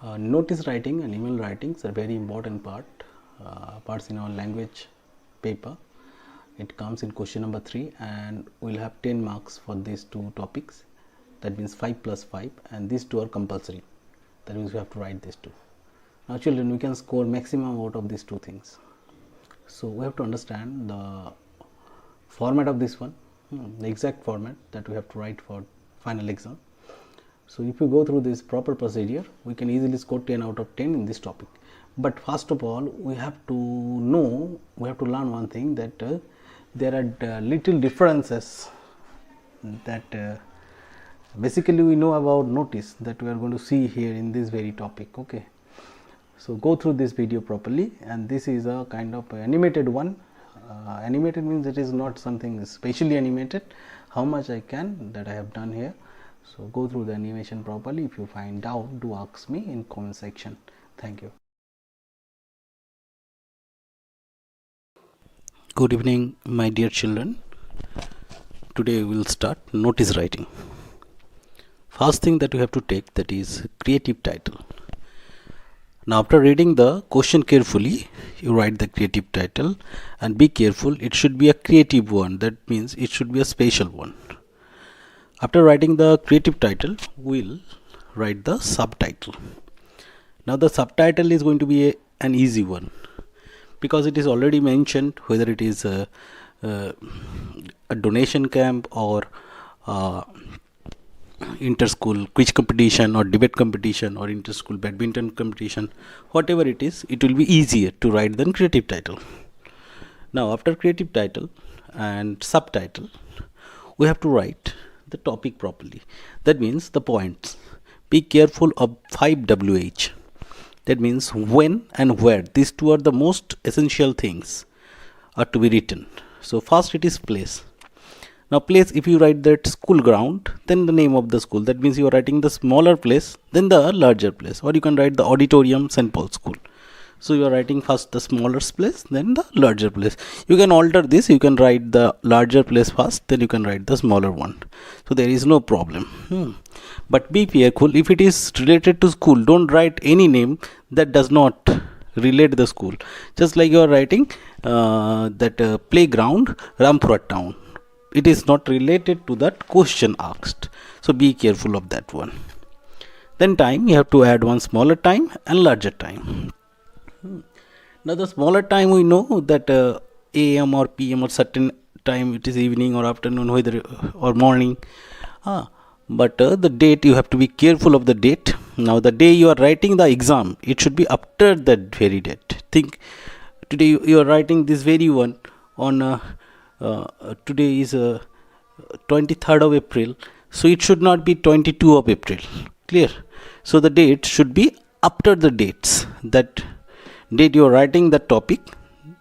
Notice writing and email writings are very important parts in our language paper. It comes in question number 3 and we'll have 10 marks for these two topics. That means 5 plus 5, and these two are compulsory. That means we have to write these two. Now children, we can score maximum out of these two things. So we have to understand the format of this one, the exact format that we have to write for final exam. So if you go through this proper procedure, we can easily score 10 out of 10 in this topic. But first of all, we have to learn one thing, that there are little differences that basically we know about notice, that we are going to see here in this very topic. Okay, so go through this video properly, and this is a kind of animated one. Animated means it is not something specially animated. How much I can, that I have done here. So go through the animation properly. If you find doubt, do ask me in comment section. Thank you. Good evening, my dear children. Today we will start notice writing. First thing that you have to take, that is creative title. Now after reading the question carefully, you write the creative title, and be careful, it should be a creative one. That means it should be a special one. After writing the creative title, we'll write the subtitle. Now the subtitle is going to be an easy one, because it is already mentioned whether it is a donation camp or inter-school quiz competition or debate competition or inter-school badminton competition. Whatever it is, it will be easier to write than creative title. Now after creative title and subtitle, we have to write the topic properly. That means the points. Be careful of 5 WH. That means when and where. These two are the most essential things are to be written. So first it is place. Now place, if you write that school ground, then the name of the school. That means you are writing the smaller place, then the larger place. Or you can write the auditorium St. Paul School. So you are writing first the smaller place, then the larger place. You can alter this. You can write the larger place first, then you can write the smaller one. So there is no problem. But be careful, if it is related to school, don't write any name that does not relate the school. Just like you are writing that playground Rampura town. It is not related to that question asked. So be careful of that one. Then time, you have to add one smaller time and larger time. Now the smaller time, we know that AM or PM or certain time, it is evening or afternoon, whether or morning. But the date, you have to be careful of the date. Now the day you are writing the exam, it should be after that very date. Think today you are writing this very one on today is 23rd of April, so it should not be 22 of April. Clear? So the date should be after the dates, that date you are writing the topic,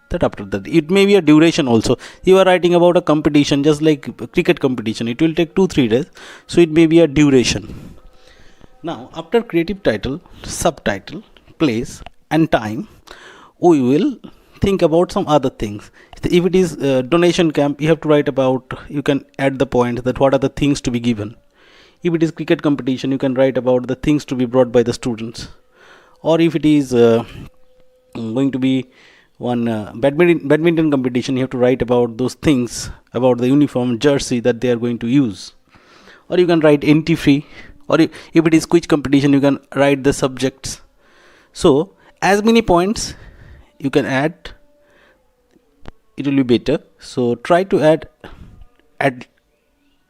that after that. It may be a duration also. You are writing about a competition, just like cricket competition, it will take 2-3 days, so it may be a duration. Now after creative title, subtitle, place and time, we will think about some other things. If it is donation camp, you have to write about, you can add the point that what are the things to be given. If it is cricket competition, you can write about the things to be brought by the students. Or if it is going to be one badminton competition, you have to write about those things, about the uniform, jersey that they are going to use. Or you can write entry fee. Or if it is quiz competition, you can write the subjects. So as many points you can add, it will be better. So try to add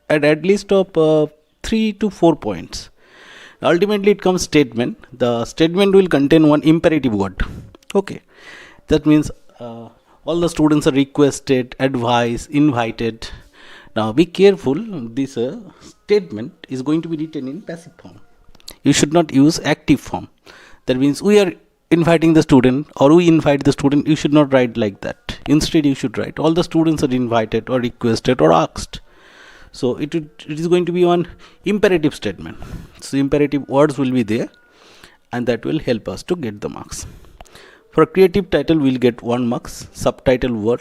at least of 3 to 4 points. Ultimately it comes statement. The statement will contain one imperative word. Okay, that means all the students are requested, advised, invited. Now be careful, this statement is going to be written in passive form. You should not use active form. That means we are inviting the student or we invite the student. You should not write like that. Instead you should write all the students are invited or requested or asked. So it is going to be one imperative statement. So imperative words will be there, and that will help us to get the marks. For creative title, we'll get 1 marks. Subtitle 1.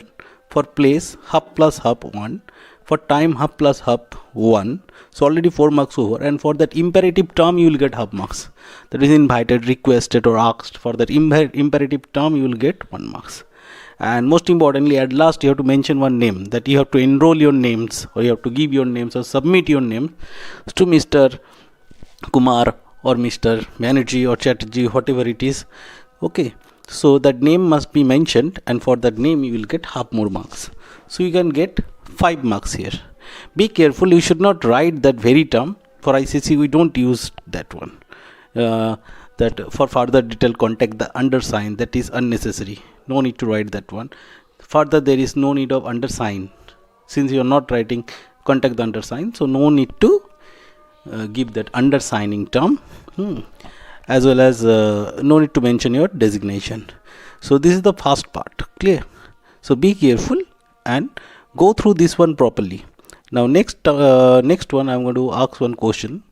For place, half plus half 1. For time hub plus hub 1, so already 4 marks over, and for that imperative term you will get half marks. That is invited, requested or asked. For that imperative term you will get 1 marks. And most importantly, at last you have to mention one name, that you have to enroll your names, or you have to give your names or submit your name to Mr. Kumar or Mr. Banerjee or Chatterjee, whatever it is. Okay, so that name must be mentioned, and for that name you will get half more marks. So you can get 5 marks here. Be careful, you should not write that very term. For ICC we don't use that one. That for further detail contact the undersign, that is unnecessary. No need to write that one. Further, there is no need of undersign, since you are not writing contact the undersign, so no need to give that undersigning term, as well as no need to mention your designation. So this is the first part, clear? So be careful and go through this one properly. Now next one I'm going to ask one question,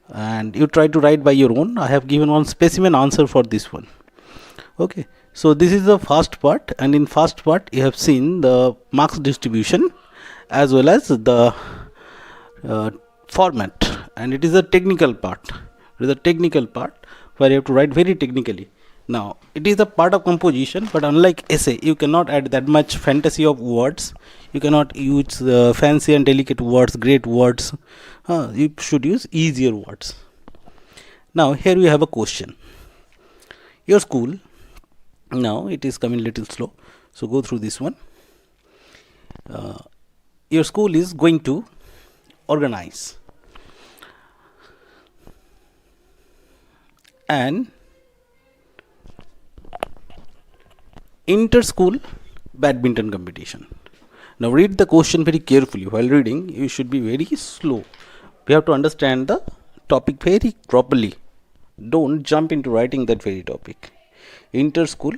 and you try to write by your own. I have given one specimen answer for this one. Okay, so this is the first part, and in first part you have seen the marks distribution as well as the format, and it is a technical part. It is a technical part where you have to write very technically. Now it is a part of composition, but unlike essay you cannot add that much fantasy of words. You cannot use fancy and delicate words, great words. You should use easier words. Now here we have a question. Your school, now it is coming little slow, so go through this one. Your school is going to organize an inter-school badminton competition. Now read the question very carefully. While reading, you should be very slow. We have to understand the topic very properly. Don't jump into writing that very topic. Inter-school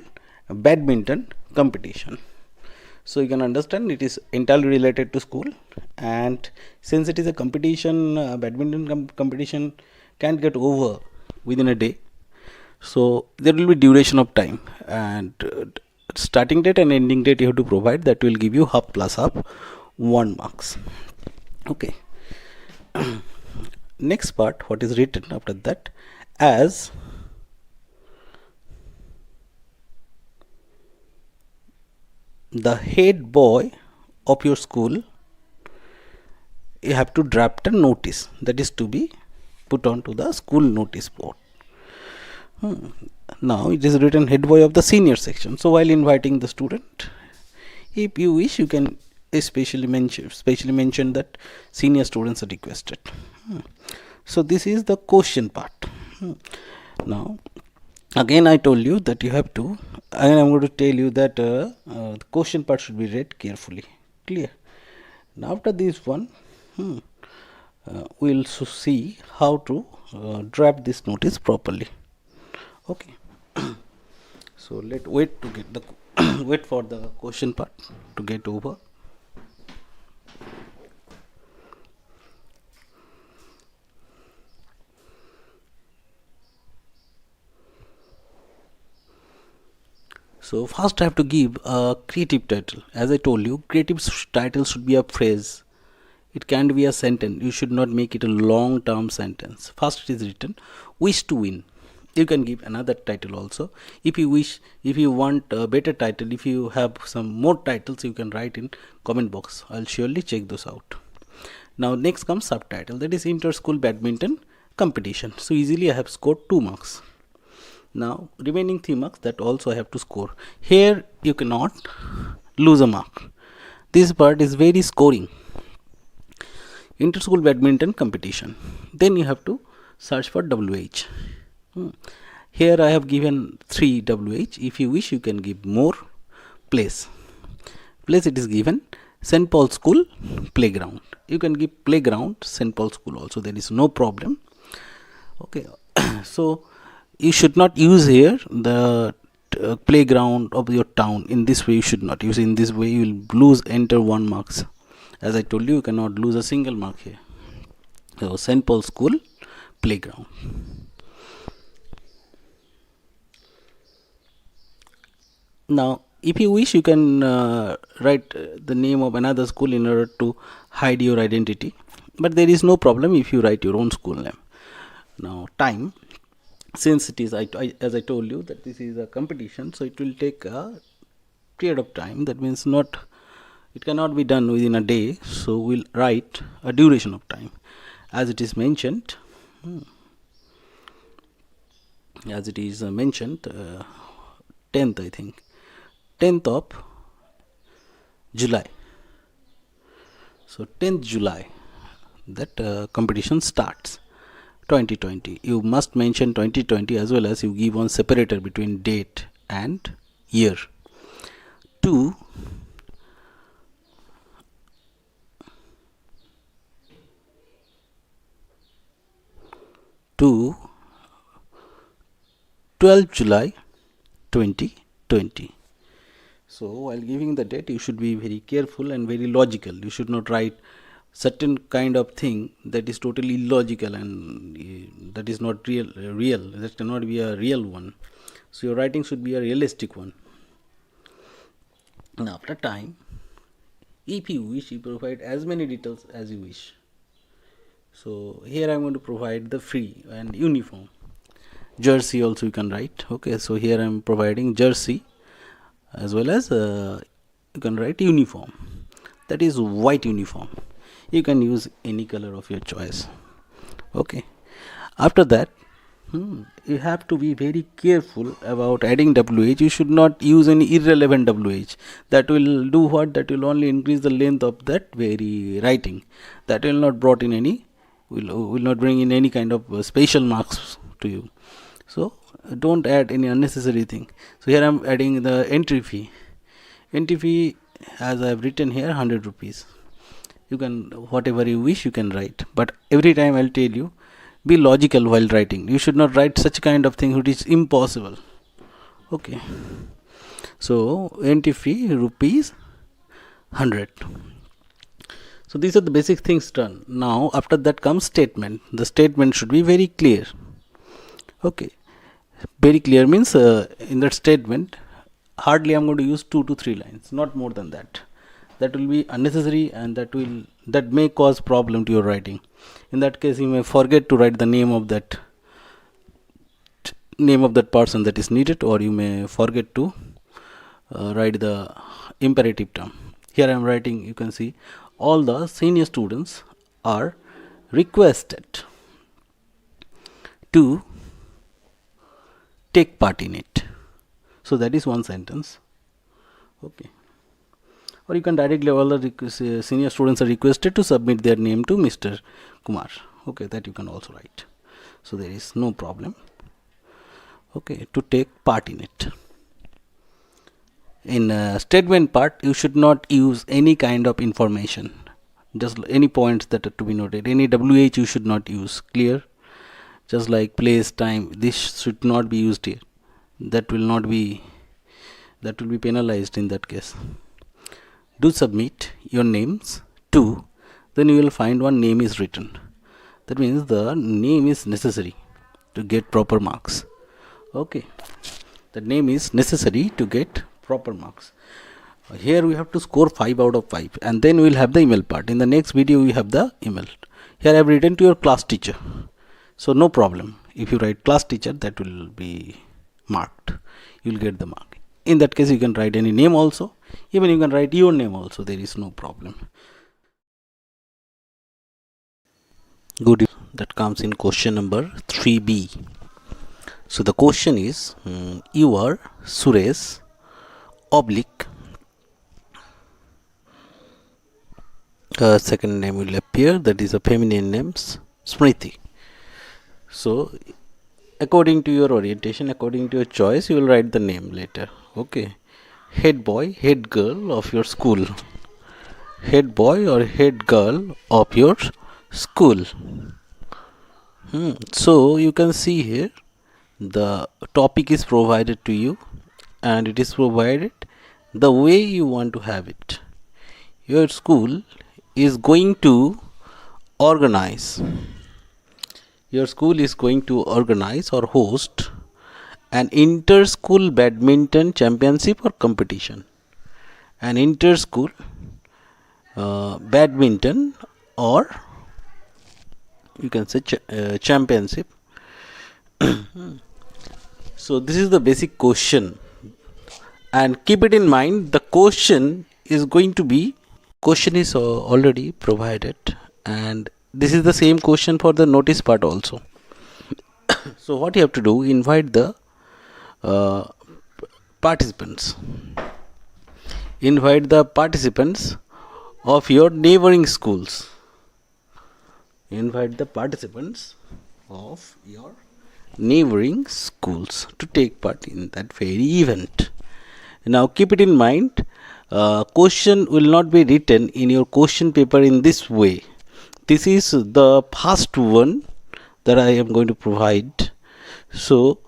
badminton competition. So you can understand it is entirely related to school, and since it is a competition, badminton competition can't get over within a day, so there will be duration of time, and starting date and ending date you have to provide. That will give you half plus half 1 marks. Okay. Next part, what is written after that, as the head boy of your school, you have to draft a notice that is to be put onto the school notice board. Now it is written head boy of the senior section. So while inviting the student, if you wish, you can especially mention that senior students are requested. So this is the question part. Now again I told you that you have to, again I'm going to tell you that the question part should be read carefully. Clear? Now after this one, we will see how to draft this notice properly. Okay. So let wait to get the wait for the question part to get over. So first I have to give a creative title. As I told you, creative title should be a phrase. It can't be a sentence. You should not make it a long term sentence. First it is written, wish to win. You can give another title also. If you wish, if you want a better title, if you have some more titles, you can write in comment box. I'll surely check those out. Now next comes subtitle, that is inter-school badminton competition. So easily I have scored 2 marks. Now remaining 3 marks, that also I have to score. Here you cannot lose a mark. This part is very scoring. Inter-school badminton competition. Then you have to search for WH. Here I have given 3 WH. If you wish, you can give more. Place it is given St. Paul School playground. You can give playground St. Paul School also, there is no problem. Okay. So you should not use here the playground of your town. In this way you should not use. In this way you will lose enter 1 marks. As I told you, you cannot lose a single mark here. So St. Paul School playground. Now If you wish, you can write the name of another school in order to hide your identity, but there is no problem if you write your own school name. Now time, since it is as I told you that this is a competition, so it will take a period of time. That means not, it cannot be done within a day, so we'll write a duration of time as it is mentioned. As it is mentioned, 10th, I think 10th of July. So 10th July, that competition starts. 2020, you must mention 2020 as well as you give one separator between date and year. 2 to 12th July 2020. So while giving the date, you should be very careful and very logical. You should not write certain kind of thing that is totally illogical and that is not real, that cannot be a real one. So your writing should be a realistic one. Now after time, if you wish, you provide as many details as you wish. So here I am going to provide the free and uniform. Jersey also you can write. Okay, so here I am providing jersey as well as you can write uniform, that is white uniform. You can use any color of your choice. Okay, after that you have to be very careful about adding WH. You should not use any irrelevant WH. That will do what? That will only increase the length of that very writing. That will not brought in any, will not bring in any kind of special marks to you. So don't add any unnecessary thing. So here I am adding the entry fee. Entry fee, as I have written here, 100 rupees. You can, whatever you wish you can write, but every time I'll tell you, be logical while writing. You should not write such kind of thing which is impossible. Okay, so entry fee rupees 100. So these are the basic things done. Now after that comes statement. The statement should be very clear. Okay, very clear means in that statement hardly I'm going to use 2 to 3 lines, not more than that. That will be unnecessary and that may cause problem to your writing. In that case you may forget to write the name of that person that is needed, or you may forget to write the imperative term. Here I am writing, you can see all the senior students are requested to take part in it. So that is one sentence. Okay, or you can directly, all the senior students are requested to submit their name to Mr. Kumar. Okay, that you can also write. So there is no problem. Okay, to take part in it. In statement part, you should not use any kind of information, just any points that are to be noted. Any WH you should not use. Clear? Just like place, time, this should not be used here. That will be penalized in that case. Do submit your names to, then you will find one name is written. That means the name is necessary to get proper marks. Okay, the name is necessary to get proper marks. Here we have to score 5 out of 5, and then we will have the email part. In the next video we have the email. Here I have written to your class teacher. So no problem, if you write class teacher, that will be marked. You will get the mark. In that case you can write any name also. Even you can write your name also, there is no problem. Good. That comes in question number 3B. So the question is, you are Suresh oblique, second name will appear, that is a feminine name, Smriti. So according to your orientation, according to your choice, you will write the name later. Okay, head boy, head girl of your school. Head boy or head girl of your school. So you can see here the topic is provided to you, and it is provided the way you want to have it. Your school is going to organize. Your school is going to organize or host an inter-school badminton championship or competition. An inter-school badminton or you can say championship. So this is the basic question, and keep it in mind, the question is already provided, and this is the same question for the notice part also. So what you have to do, invite the participants of your neighboring schools. Invite the participants of your neighboring schools to take part in that very event. Now keep it in mind, question will not be written in your question paper in this way. This is the first one that I am going to provide. So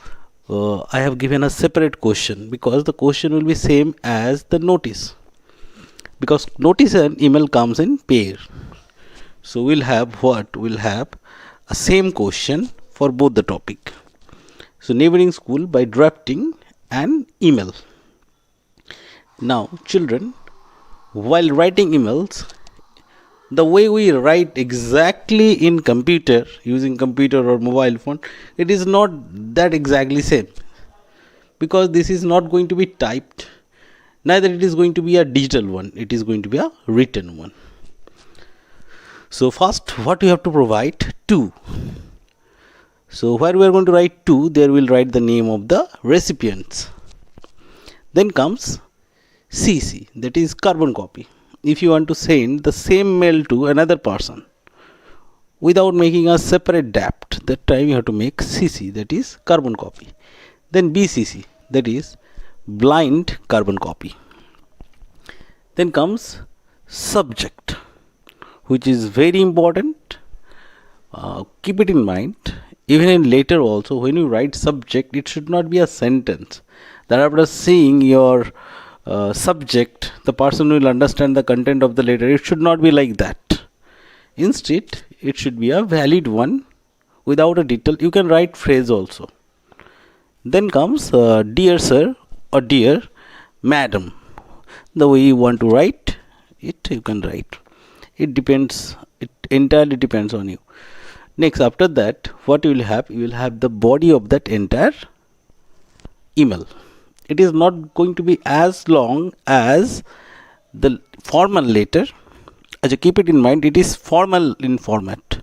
I have given a separate question because the question will be same as the notice, because notice and email comes in pair. So we'll have a same question for both the topic. So neighboring school by drafting an email. Now children, while writing emails, the way we write exactly in computer, using computer or mobile phone, it is not that exactly same, because this is not going to be typed, neither it is going to be a digital one, it is going to be a written one. So first, what you have to provide? To. So where we are going to write to, there we'll write the name of the recipients. Then comes CC, that is carbon copy. If you want to send the same mail to another person without making a separate draft, that time you have to make CC, that is carbon copy. Then BCC, that is blind carbon copy. Then comes subject, which is very important. Keep it in mind, even in later also, when you write subject, it should not be a sentence that after seeing your subject, the person will understand the content of the letter. It should not be like that. Instead, it should be a valid one without a detail. You can write phrase also. Then comes dear sir or dear madam. The way you want to write it, you can write. It depends, it entirely depends on you. Next, after that, what you will have? You will have the body of that entire email. It is not going to be as long as the formal letter. As you keep it in mind, it is formal in format.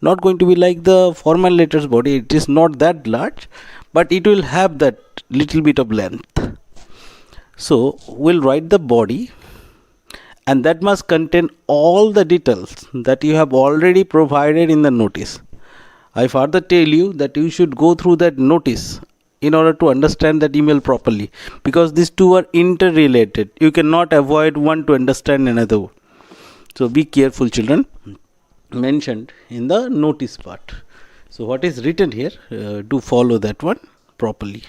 Not going to be like the formal letters body. It is not that large, but it will have that little bit of length. So we'll write the body, and that must contain all the details that you have already provided in the notice. I further tell you that you should go through that notice in order to understand that email properly, because these two are interrelated. You cannot avoid one to understand another. So be careful, children, mentioned in the notice part. So what is written here, do follow that one properly.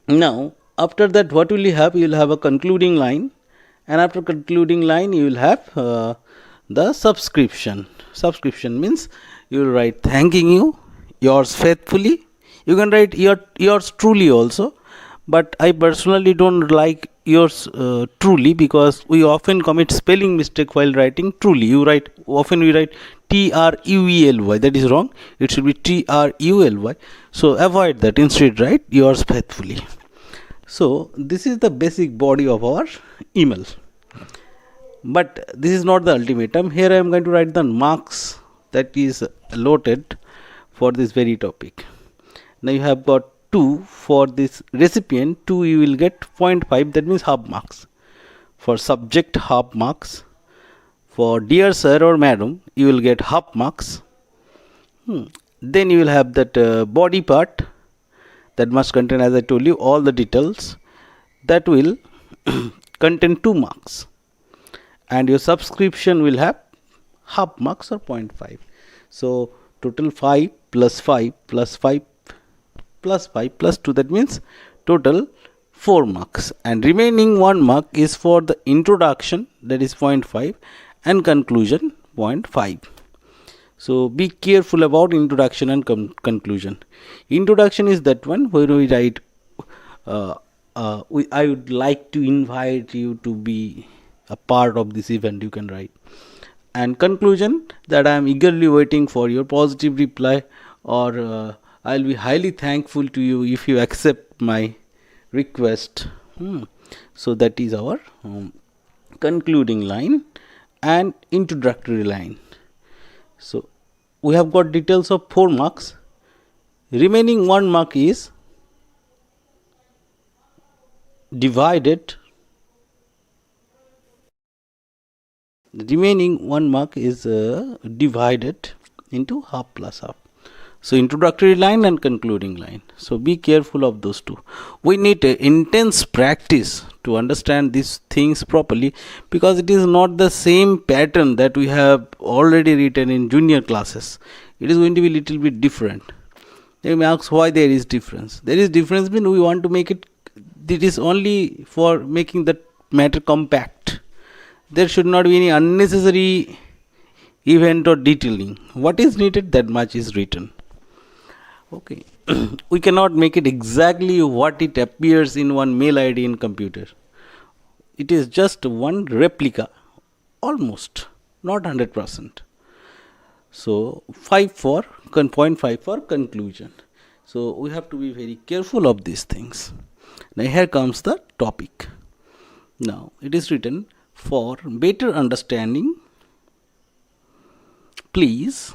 Now after that, what will you have? You will have a concluding line, and after concluding line you will have the subscription. Subscription means you will write thanking you, yours faithfully. You can write yours truly also, but I personally don't like yours truly, because we often commit spelling mistake while writing truly. Often we write TRUELY. That is wrong. It should be TRULY. So avoid that. Instead write yours faithfully. So this is the basic body of our email. But this is not the ultimatum. Here I am going to write the marks that is allotted for this very topic. Now you have got 2 for this recipient. 2 you will get 0.5, that means half marks. For subject, half marks. For dear sir or madam, you will get half marks. Then you will have that body part that must contain, as I told you, all the details. That will contain 2 marks. And your subscription will have half marks or 0.5. So total 5 plus 5 plus 5 plus 5 plus 2, that means total 4 marks, and remaining 1 mark is for the introduction, that is 0.5, and conclusion 0.5. So be careful about introduction and conclusion. Introduction is that one where we write I would like to invite you to be a part of this event, you can write. And conclusion, that I am eagerly waiting for your positive reply, or I'll be highly thankful to you if you accept my request. So that is our concluding line and introductory line. So we have got details of 4 marks. Remaining 1 mark is divided. The remaining 1 mark is divided into half plus half. So introductory line and concluding line. So be careful of those two. We need intense practice to understand these things properly, because it is not the same pattern that we have already written in junior classes. It is going to be little bit different. You may ask why there is difference. There is difference means we want to make it. It is only for making the matter compact. There should not be any unnecessary event or detailing. What is needed, that much is written. Okay. We cannot make it exactly what it appears in one mail ID in computer. It is just one replica, almost, not 100%. So 0.5 for conclusion. So we have to be very careful of these things. Now here comes the topic. Now it is written, for better understanding, please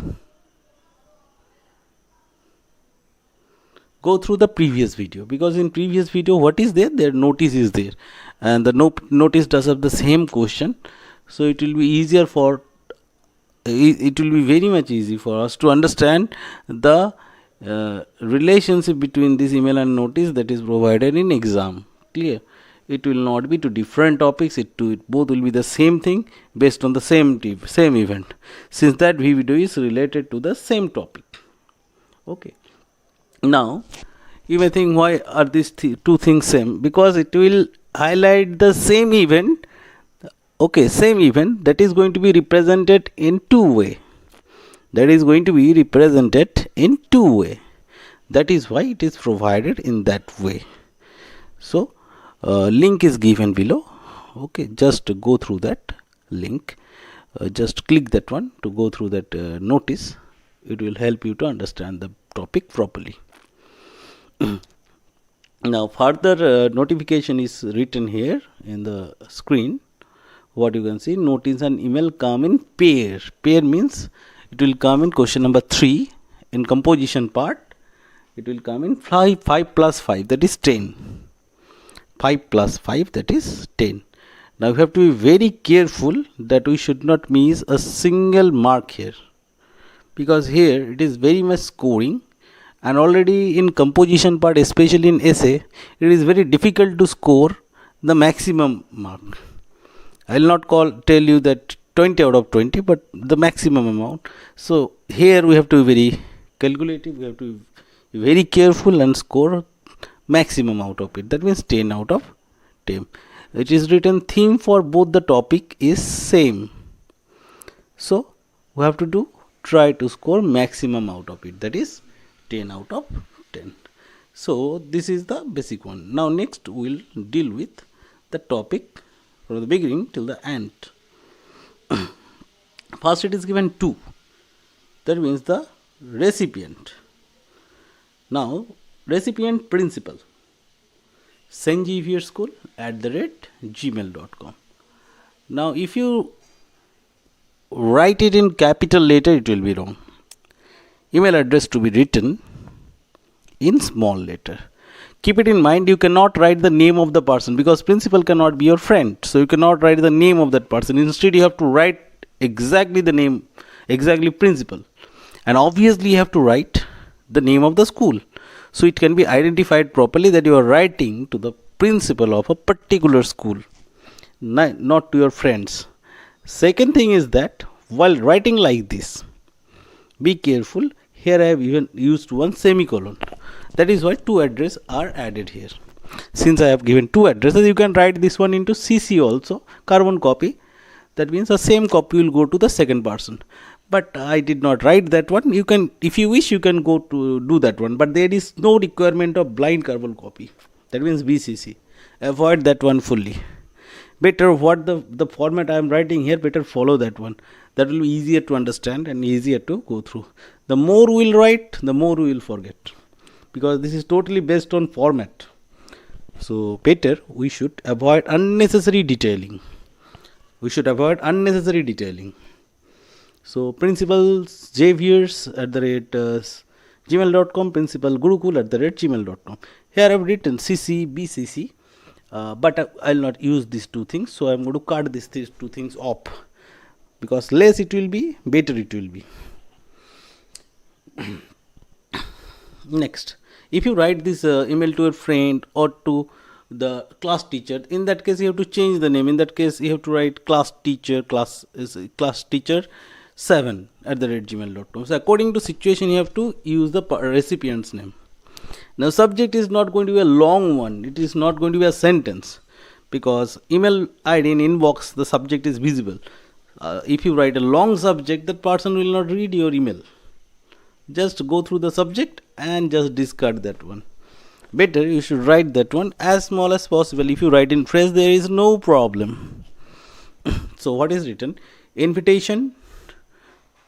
go through the previous video, because in previous video what is there? Their notice is there, and the notice does have the same question. So it will be easier for it will be very much easy for us to understand the relationship between this email and notice that is provided in exam. Clear? It will not be two different topics. It both will be the same thing based on the same event, since that video is related to the same topic. Okay. Now you may think, why are these two things same? Because it will highlight the same event. Okay, same event that is going to be represented in two way. That is why it is provided in that way. So link is given below. Okay, just go through that link. Just click that one to go through that notice. It will help you to understand the topic properly. Now further notification is written here in the screen. What you can see, notice and email come in pair. Pair means it will come in question number 3 in composition part. It will come in 5 plus 5, that is 10. 5 plus 5, that is 10. Now we have to be very careful that we should not miss a single mark here, because here it is very much scoring, and already in composition part, especially in essay, it is very difficult to score the maximum mark. I will not tell you that 20 out of 20, but the maximum amount. So here we have to be very calculative, we have to be very careful and score maximum out of it. That means 10 out of 10. It is written theme for both the topic is same. So we have to try to score maximum out of it, that is 10 out of 10. So this is the basic one. Now next we will deal with the topic from the beginning till the end. First it is given 2. That means the recipient. Now recipient principal, St. Xavier School @gmail.com. Now if you write it in capital letter, it will be wrong. Email address to be written in small letter. Keep it in mind, you cannot write the name of the person, because principal cannot be your friend. So you cannot write the name of that person. Instead you have to write exactly the name, exactly principal. And obviously you have to write the name of the school, so it can be identified properly that you are writing to the principal of a particular school, not to your friends. Second thing is that while writing like this, be careful. Here I have even used one semicolon. That is why 2 addresses are added here. Since I have given 2 addresses, you can write this one into CC also, carbon copy. That means the same copy will go to the second person. but I did not write that one. You can, if you wish, you can go to do that one, but there is no requirement of blind carbon copy. That means BCC. Avoid that one fully. Better what the format I am writing here, better follow that one. That will be easier to understand and easier to go through. The more we will write, the more we will forget, because this is totally based on format. So better we should avoid unnecessary detailing. We should avoid unnecessary detailing. So principal Javiers at the rate gmail.com, principal Gurukul at the rate gmail.com. Here I have written CC, BCC, but I will not use these two things. So I am going to cut these two things off, because less it will be, better it will be. Next, if you write this email to a friend or to the class teacher, in that case you have to change the name. In that case you have to write class teacher 7 at the rate gmail.com. So according to situation you have to use the recipient's name. Now subject is not going to be a long one, it is not going to be a sentence, because email ID in inbox, the subject is visible. If you write a long subject, that person will not read your email. Just go through the subject and just discard that one. Better you should write that one as small as possible. If you write in phrase, there is no problem. So what is written? Invitation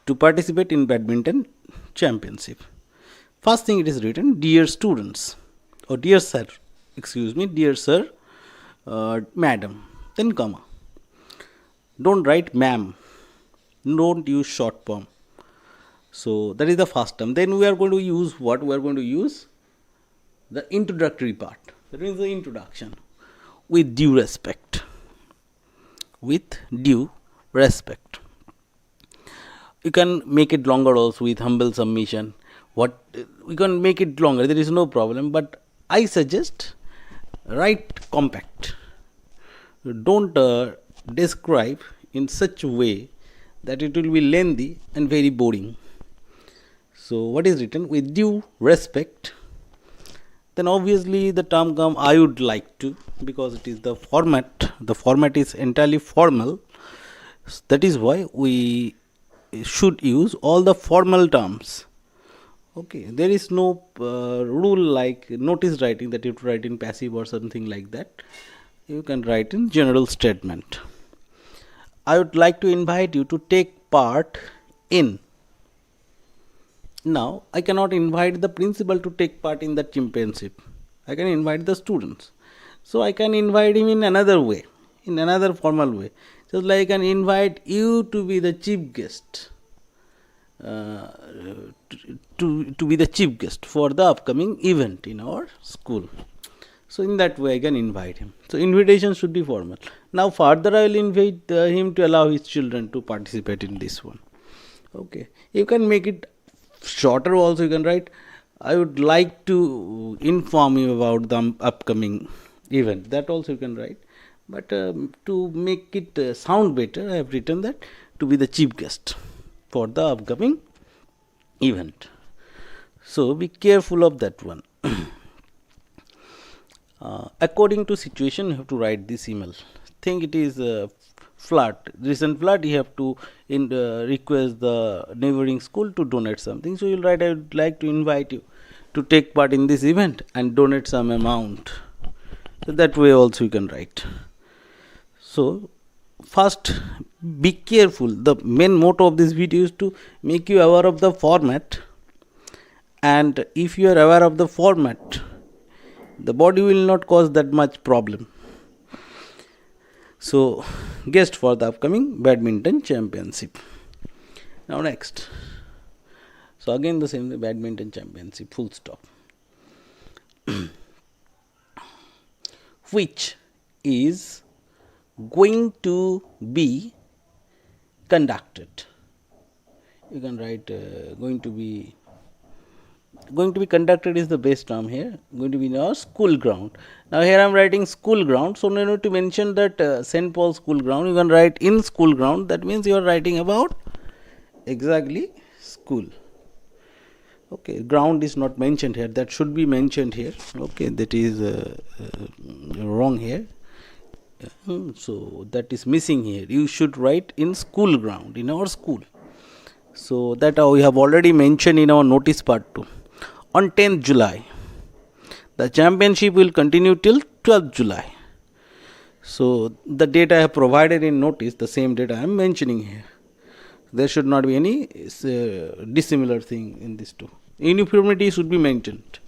to participate in badminton championship. First thing it is written, dear students, or dear sir, dear sir, madam, then comma. Don't write ma'am, don't use short form. So that is the first term. Then we are going to use what? We are going to use the introductory part. That means the introduction. With due respect. With due respect. You can make it longer also with humble submission. We can make it longer, there is no problem, but I suggest write compact. Don't describe in such a way that it will be lengthy and very boring. So what is written? With due respect. Then obviously the term come I would like to, because it is the format. The format is entirely formal. That is why we should use all the formal terms. Okay, there is no rule like notice writing that you have to write in passive or something like that. You can write in general statement. I would like to invite you to take part in. Now, I cannot invite the principal to take part in the championship. I can invite the students. So, I can invite him in another way, in another formal way. Just like I can invite you to be the chief guest. To be the chief guest for the upcoming event in our school. So in that way I can invite him. So invitation should be formal. Now further I will invite him to allow his children to participate in this one. Okay, you can make it shorter also. You can write, I would like to inform you about the upcoming event. That also you can write. But to make it sound better, I have written that to be the chief guest for the upcoming event. So be careful of that one. According to situation, you have to write this email. Think it is flood, recent flood. You have to request the neighboring school to donate something. So you will write, I would like to invite you to take part in this event and donate some amount. So that way also you can write. So first, be careful. The main motto of this video is to make you aware of the format, and if you are aware of the format, the body will not cause that much problem. So guest for the upcoming badminton championship. Now next, so again the same, the badminton championship, full stop. Which is going to be conducted. You can write going to be conducted is the best term here. Going to be in our school ground. Now here I am writing school ground, so no need to mention that St. Paul school ground. You can write in school ground. That means you are writing about exactly school. Okay, ground is not mentioned here. That should be mentioned here. Okay, that is wrong here. So that is missing here. You should write in school ground, in our school. So that we have already mentioned in our notice part 2. On 10th July, the championship will continue till 12th July. So the date I have provided in notice, the same date I am mentioning here. There should not be any dissimilar thing in these two. Uniformity should be maintained.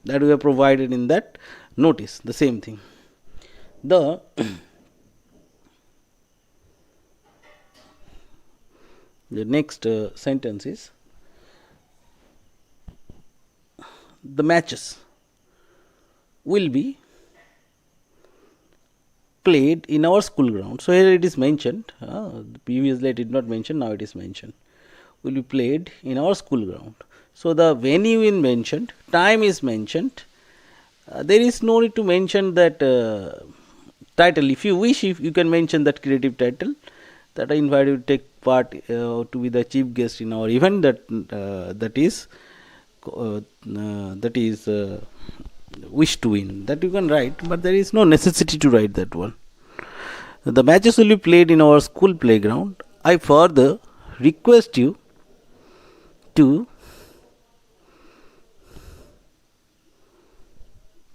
That we have provided in that notice, the same thing. The next sentence is, the matches will be played in our school ground. So here it is mentioned, previously I did not mention, now it is mentioned, will be played in our school ground. So the venue is mentioned, time is mentioned, there is no need to mention that title. If you wish, if you can mention that creative title, that I invite you to take part to be the chief guest in our event, that is wish to win, that you can write, but there is no necessity to write that one. The matches will be played in our school playground. I further request you to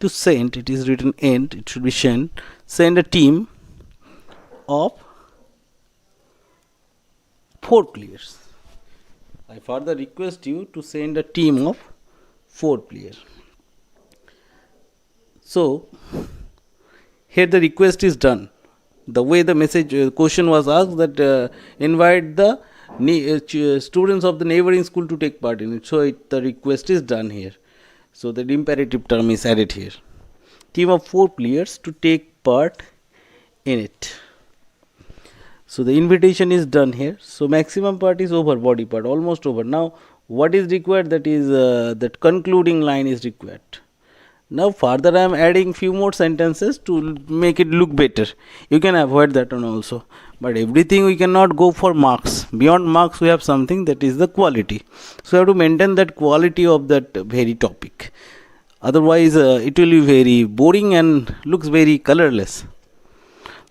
send, it is written end, it should be send a team of 4 players. I further request you to send a team of 4 players. So here the request is done. The way the message question was asked, that invite the students of the neighboring school to take part in it. So the request is done here. So the imperative term is added here. Team of 4 players to take part in it. So the invitation is done here. So maximum part is over, body part almost over. Now what is required, that is that concluding line is required. Now further I am adding few more sentences to make it look better. You can avoid that one also, but everything we cannot go for marks. Beyond marks we have something, that is the quality. So we have to maintain that quality of that very topic. Otherwise it will be very boring and looks very colorless.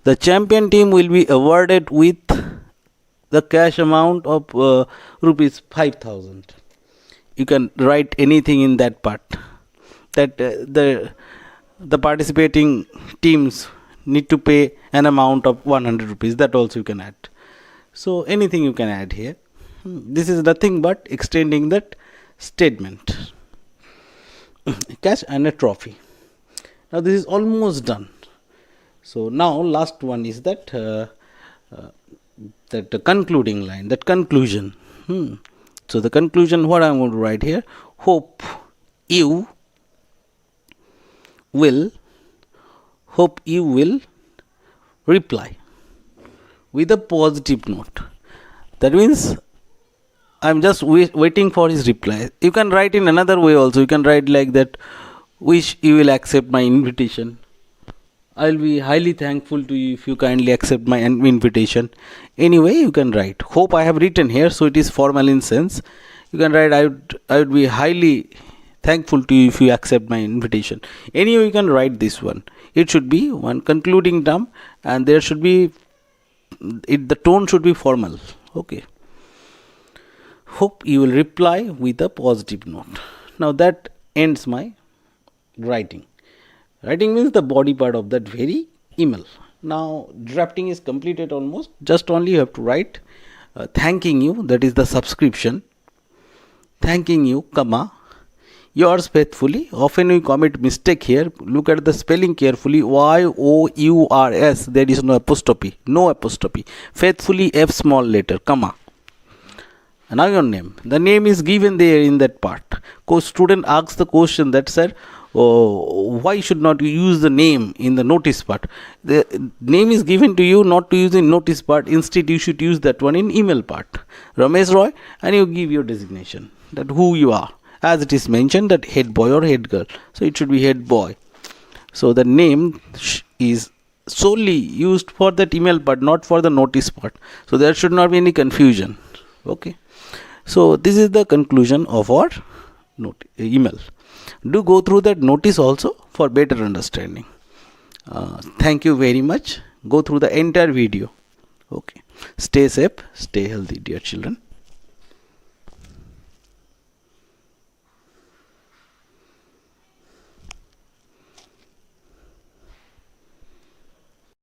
The champion team will be awarded with the cash amount of rupees 5,000. You can write anything in that part, that the participating teams need to pay an amount of 100 rupees. That also you can add. So anything you can add here. This is nothing but extending that statement. Cash and a trophy. Now this is almost done. So now last one is that that concluding line, that conclusion. So the conclusion, what I am going to write here: hope you will reply with a positive note. That means I am just waiting for his reply. You can write in another way also. You can write like that: wish you will accept my invitation. I will be highly thankful to you if you kindly accept my invitation. Anyway, you can write. Hope I have written here, so it is formal in sense. You can write, I would be highly thankful to you if you accept my invitation. Anyway, you can write this one. It should be one concluding term, and there should be the tone should be formal. Okay. Hope you will reply with a positive note. Now that ends my writing. Writing means the body part of that very email. Now drafting is completed almost. Just only you have to write thanking you, that is the subscription. Thanking you, comma, yours faithfully. Often we commit mistake here. Look at the spelling carefully. Y-O-U-R-S. There is no apostrophe. No apostrophe. Faithfully, F small letter, comma. And now your name. The name is given there in that part. Student asks the question that, sir, why should not you use the name in the notice part? The name is given to you not to use in notice part. Instead you should use that one in email part. Ramesh Roy, and you give your designation, that who you are, as it is mentioned that head boy or head girl. So it should be head boy. So the name is solely used for that email part, not for the notice part. So there should not be any confusion. Okay. So this is the conclusion of our email. Do go through that notice also for better understanding. Thank you very much. Go through the entire video. Okay. Stay safe, stay healthy, dear children.